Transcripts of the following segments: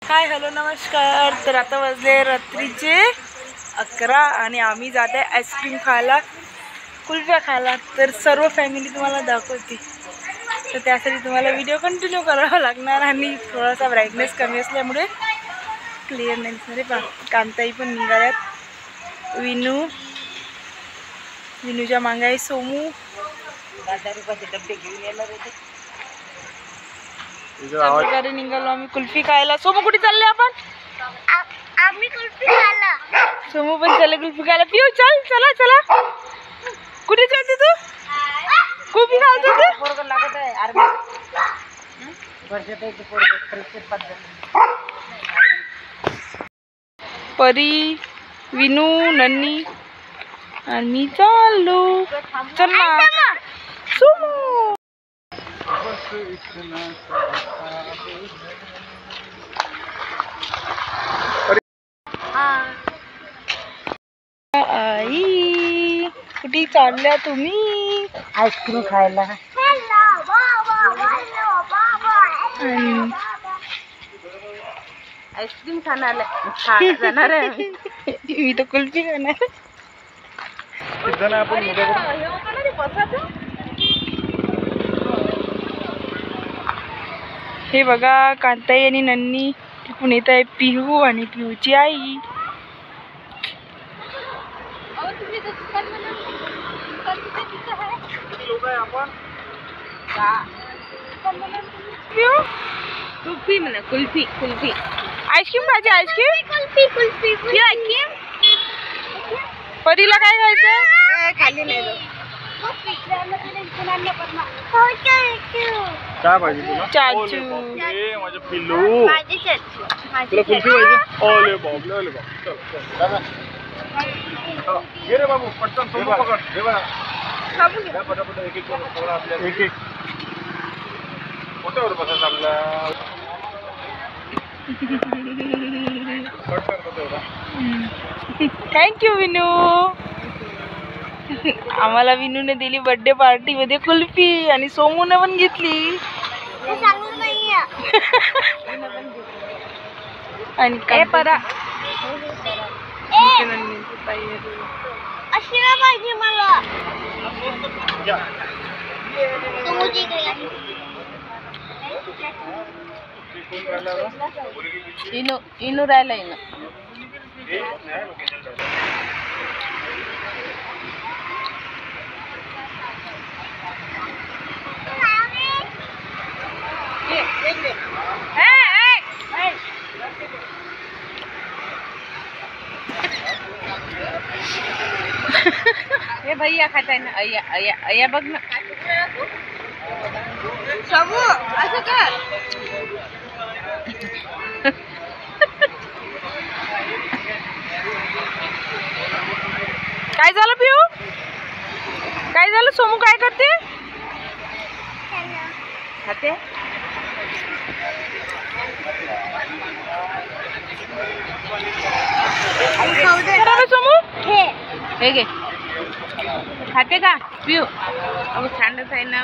Hi hello नमस्कार. तर आता वाजले रात्रीचे 11 आणि आम्ही जात आहे आईस्क्रीम खायला, कुल्फ्या खायला. तर सर्व फॅमिली तुम्हाला दाखवते, तर त्यासाठी तुम्हाला व्हिडिओ कंटिन्यू करावा लागणार. आणि थोडासा ब्राईटनेस कमी असल्यामुळे क्लिअर नाही दिसणार. पहा कांताई पण निघाल्यात. विनूच्या मागे आहे सोमू. 10 रुपयाचे डब्बे घेऊन येणार होते. प्रकारे निघालो आम्ही कुल्फी खायला. सोमू कुठे चालले आपण? आम्ही कुल्फी खायला. सोमू पण चालले कुल्फी खायला. पिऊ चल, चला चला. कुठे चालते तू? कुल्फी खायला तू? पोरग लागत आहे आर्मी वर्षात परी, विनू, नन्नी आणि मी चाललो. चल ना सोमू. आई कुठे चालल्या तुम्ही? आईस्क्रीम खायला. आईस्क्रीम खाणार जाणार आहे. मी तर कुल्फी खाणार. हे बघा कांताई आणि नन्नी तिकडून येत आहे. पिहू आणि पिहूची आई. कुल्फी म्हणा, कुल्फी कुल्फी. आईस्क्रीम खायची. Ice cream kulfi kulfi ice cream. परीला काय खायचं? खाली नाही काय पाहिजे तुला? चाचू. माझे पिल्लू. माझी चाचू. तुला कुल्फी पाहिजे? ओले बाप, ओले बाप. चल चल घे रे बाबू, पटकन सोमू पकड. हे बघा पटापट एक एक पकड. आपल्याला एक एक मोठ्यावर बसायचं आपला. थँक्यू विनू. आम्हाला विनूने दिली बर्थडे पार्टी मध्ये कुल्फी आणि सोमूने पण घेतली. आणि काय परा अशी ना पाहिजे मला. इनू राहिला इनू. हे भैया खाताय ना. अय्या अय्या अय्या बघ ना. समू असं कर. काय झालं पिऊ? काय झालं? सोमू काय करते? खाते. सोमू हे घे. खाते का पिऊ? अगं सांडत आहे ना.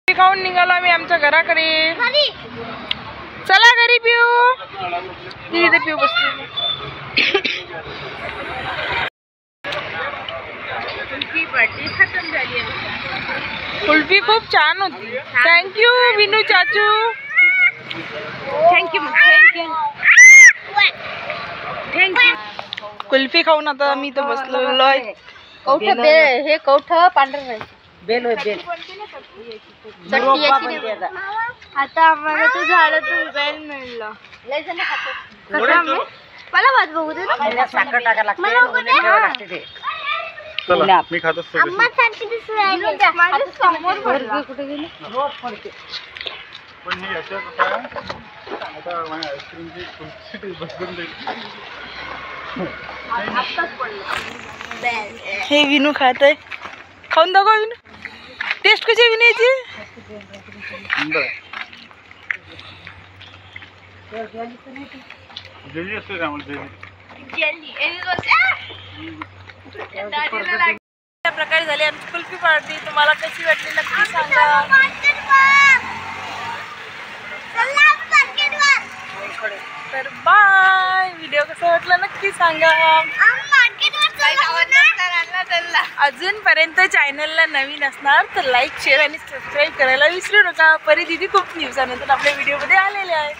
खाऊन निघालो आम्ही आमच्या घराकडे. चला घरी पिऊ. तिथे पिऊ बसली. कुल्फी पार्टी खतम झाली. कुल्फी खूप छान होती. थँक्यू विनू चाचू. Thank you thank you thank you. कुल्फी खाऊन आता मी तर बसलेलो आहे. कौठ बेल. हे कौठ पांढर नाही. बेल होय बेल. आता आम्हाला तो झाडातून बेल मिळलं. मला वाट बघू दे ना. साखर टाकायला लागते. चला मी खातो. कुठे गेली? पण हे याच्यात आता माझ्या आईस्क्रीमची कुल्फी बसून देईल. हे विनू खात आहे. खाऊन दाखव विनू. टेस्ट कशी आहे विनूची? जेली असते त्यामुळे जेली. अशा प्रकारे झाली आमची कुल्फी पार्टी. तुम्हाला कशी वाटली नक्की सांगा. तर बाय. व्हिडिओ कसा वाटला नक्की सांगा. अजूनपर्यंत चॅनलला नवीन असणार तर लाईक शेअर आणि सबस्क्राईब करायला विसरू नका. परी दीदी खूप दिवसानंतर आपल्या व्हिडिओमध्ये आलेले आहे.